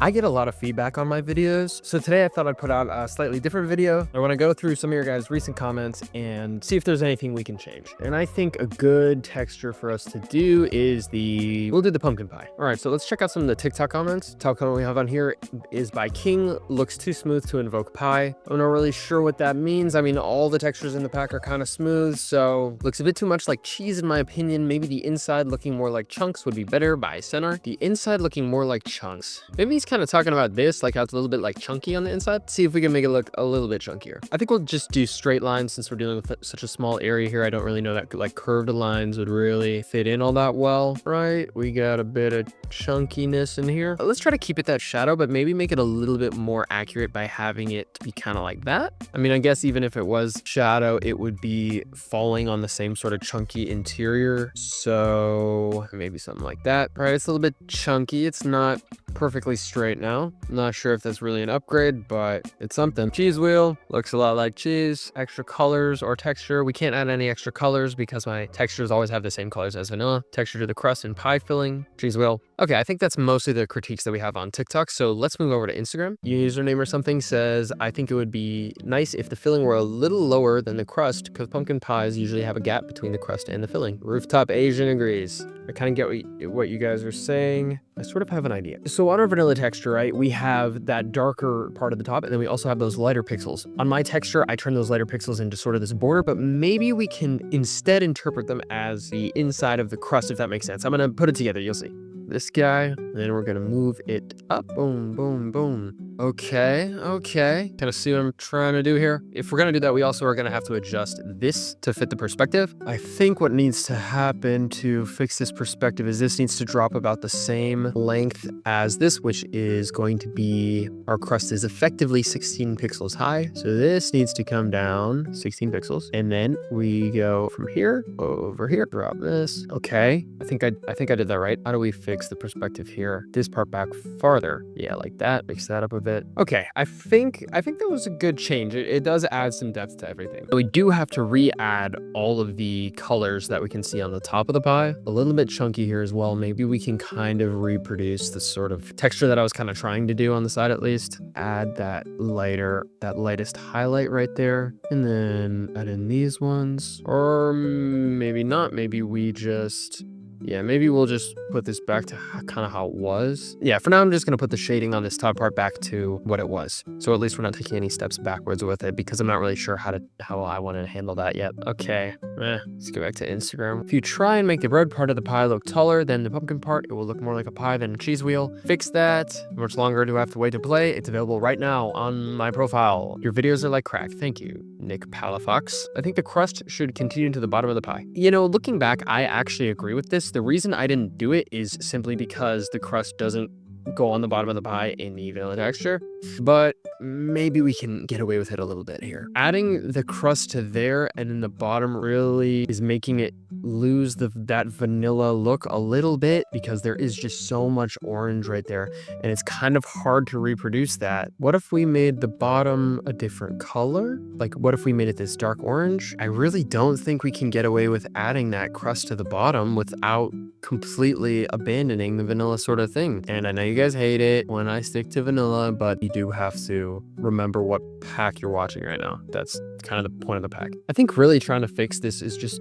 I get a lot of feedback on my videos, so today I thought I'd put out a slightly different video. I want to go through some of your guys' recent comments and see if there's anything we can change. And I think a good texture for us to do is we'll do the pumpkin pie. All right, so let's check out some of the TikTok comments. Top comment we have on here is by King, looks too smooth to invoke pie. I'm not really sure what that means. I mean, all the textures in the pack are kind of smooth, so looks a bit too much like cheese in my opinion. Maybe the inside looking more like chunks would be better by Center. The inside looking more like chunks. Maybe he's kind of talking about this, like how it's a little bit like chunky on the inside. See if we can make it look a little bit chunkier. I think we'll just do straight lines since we're dealing with such a small area here. I don't really know that like curved lines would really fit in all that well, right? We got a bit of chunkiness in here. Let's try to keep it that shadow, but maybe make it a little bit more accurate by having it to be kind of like that. I mean, I guess even if it was shadow, it would be falling on the same sort of chunky interior. So maybe something like that. All right, it's a little bit chunky. It's not perfectly straight now. I'm not sure if that's really an upgrade, but it's something. Cheese wheel looks a lot like cheese. Extra colors or texture. We can't add any extra colors because my textures always have the same colors as vanilla. Texture to the crust and pie filling. Cheese wheel. Okay, I think that's mostly the critiques that we have on TikTok. So let's move over to Instagram. Username or something says, I think it would be nice if the filling were a little lower than the crust because pumpkin pies usually have a gap between the crust and the filling. Rooftop Asian agrees. I kind of get what you guys are saying. I sort of have an idea. So on our vanilla texture, right, we have that darker part of the top, and then we also have those lighter pixels. On my texture, I turn those lighter pixels into sort of this border, but maybe we can instead interpret them as the inside of the crust, if that makes sense. I'm gonna put it together, you'll see. This guy, and then we're gonna move it up. Boom, boom, boom. Okay. Kind of see what I'm trying to do here. If we're gonna do that, we also are gonna have to adjust this to fit the perspective. I think what needs to happen to fix this perspective is this needs to drop about the same length as this, which is going to be, our crust is effectively 16 pixels high. So this needs to come down 16 pixels. And then we go from here over here, drop this. Okay. I think I did that right. How do we fix the perspective here? This part back farther. Yeah, like that. Mix that up a bit. Okay, I think that was a good change. It does add some depth to everything. We do have to re-add all of the colors that we can see on the top of the pie. A little bit chunky here as well. Maybe we can kind of reproduce the sort of texture that I was kind of trying to do on the side at least. Add that lightest highlight right there. And then add in these ones. Or maybe not. Maybe we just... yeah, maybe we'll just put this back to kind of how it was. Yeah, for now, I'm just going to put the shading on this top part back to what it was. So at least we're not taking any steps backwards with it because I'm not really sure how I want to handle that yet. Okay, let's go back to Instagram. If you try and make the bread part of the pie look taller than the pumpkin part, it will look more like a pie than a cheese wheel. Fix that. How much longer do I have to wait to play? It's available right now on my profile. Your videos are like crack. Thank you, Nick Palafox. I think the crust should continue to the bottom of the pie. You know, looking back, I actually agree with this. The reason I didn't do it is simply because the crust doesn't go on the bottom of the pie in the vanilla texture, but maybe we can get away with it a little bit here. Adding the crust to there and then the bottom really is making it lose that vanilla look a little bit because there is just so much orange right there and it's kind of hard to reproduce that. What if we made the bottom a different color? Like what if we made it this dark orange? I really don't think we can get away with adding that crust to the bottom without completely abandoning the vanilla sort of thing. And I know you guys hate it when I stick to vanilla, but you do have to remember what pack you're watching right now. That's kind of the point of the pack. I think really trying to fix this is just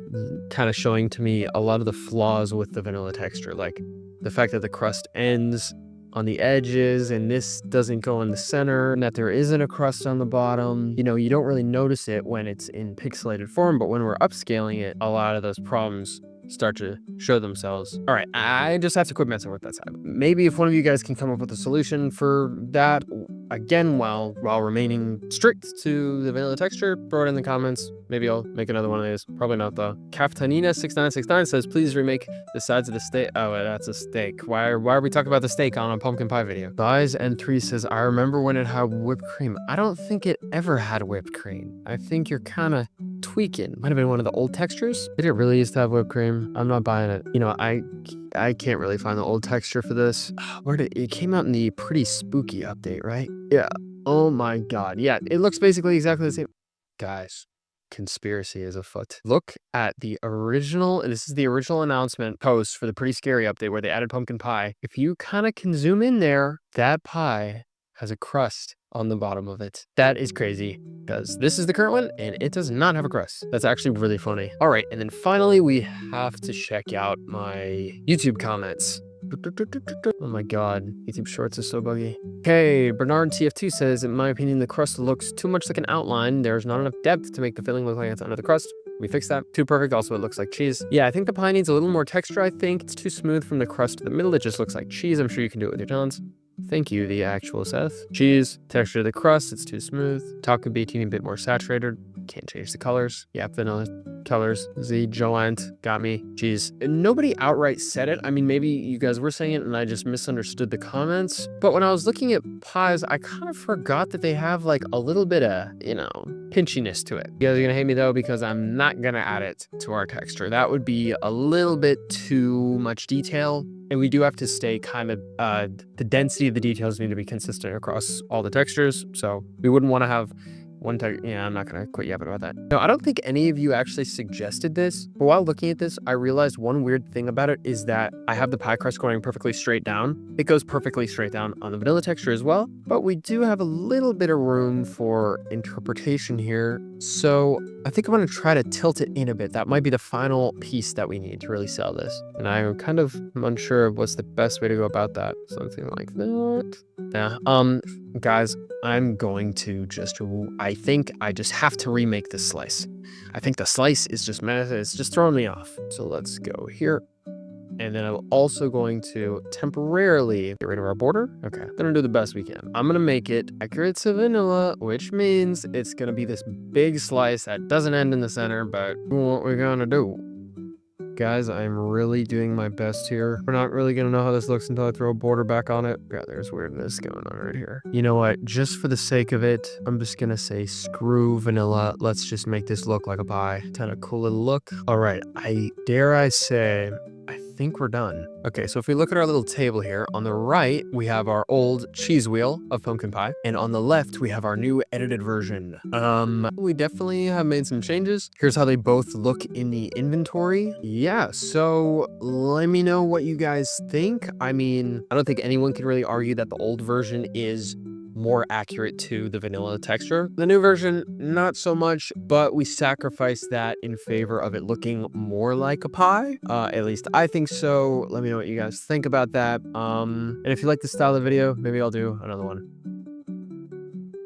kind of showing to me a lot of the flaws with the vanilla texture, like the fact that the crust ends on the edges and this doesn't go in the center and that there isn't a crust on the bottom. You know, you don't really notice it when it's in pixelated form, but when we're upscaling it, a lot of those problems start to show themselves. All right, I just have to quit messing with that side. Maybe if one of you guys can come up with a solution for that, again, while remaining strict to the vanilla texture, throw it in the comments. Maybe I'll make another one of these. Probably not though. Kaftanina6969 says, please remake the sides of the steak. Oh, that's a steak. Why are we talking about the steak on a pumpkin pie video? Thighs and 3 says, I remember when it had whipped cream. I don't think it ever had whipped cream. I think you're kind of tweaking. Might have been one of the old textures. Did it really used to have whipped cream? I'm not buying it. You know, I can't really find the old texture for this. It came out in the Pretty Spooky update, right? Yeah. Oh my god. Yeah, it looks basically exactly the same. Guys, conspiracy is afoot. Look at the original, this is the original announcement post for the Pretty Scary update where they added pumpkin pie. If you kind of can zoom in there, that pie has a crust on the bottom of it. That is crazy because this is the current one and it does not have a crust. That's actually really funny. All right, and then finally we have to check out my YouTube comments. Oh my god, YouTube Shorts is so buggy. Okay, Bernard TF2 says, in my opinion, the crust looks too much like an outline. There's not enough depth to make the filling look like it's under the crust. We fixed that. Too perfect. Also, it looks like cheese. Yeah, I think the pie needs a little more texture, I think. It's too smooth from the crust to the middle. It just looks like cheese. I'm sure you can do it with your tongs. Thank you, the actual Seth. Cheese, texture of the crust, it's too smooth. Top can be a teeny bit more saturated. Can't change the colors. Yeah, vanilla colors. Z, Joant, got me. Cheese. And nobody outright said it. I mean, maybe you guys were saying it and I just misunderstood the comments. But when I was looking at pies, I kind of forgot that they have like a little bit of, you know, pinchiness to it. You guys are gonna hate me though because I'm not gonna add it to our texture. That would be a little bit too much detail. And we do have to stay kind of, the density of the details need to be consistent across all the textures. So we wouldn't want to have one texture. Yeah, I'm not going to quit yapping about that. No, I don't think any of you actually suggested this. But while looking at this, I realized one weird thing about it is that I have the pie crust going perfectly straight down. It goes perfectly straight down on the vanilla texture as well. But we do have a little bit of room for interpretation here. So I think I'm going to try to tilt it in a bit. That might be the final piece that we need to really sell this. And I'm kind of unsure of what's the best way to go about that. Something like that. Yeah. Guys, I'm going to just, I think I just have to remake this slice. I think the slice is just, it's just throwing me off. So let's go here. And then I'm also going to temporarily get rid of our border. Okay, gonna do the best we can. I'm gonna make it accurate to vanilla, which means it's gonna be this big slice that doesn't end in the center, but what we're gonna do. Guys, I'm really doing my best here. We're not really gonna know how this looks until I throw a border back on it. God, there's weirdness going on right here. You know what? Just for the sake of it, I'm just gonna say screw vanilla. Let's just make this look like a pie. Kind of cool little look. All right, I say, I think we're done. Okay, so if we look at our little table here, on the right, we have our old cheese wheel of pumpkin pie, and on the left, we have our new edited version. We definitely have made some changes. Here's how they both look in the inventory. Yeah, so let me know what you guys think. I mean, I don't think anyone can really argue that the old version is more accurate to the vanilla texture. The new version, not so much, but we sacrificed that in favor of it looking more like a pie. At least I think so. Let me know what you guys think about that. And if you like this style of video, maybe I'll do another one.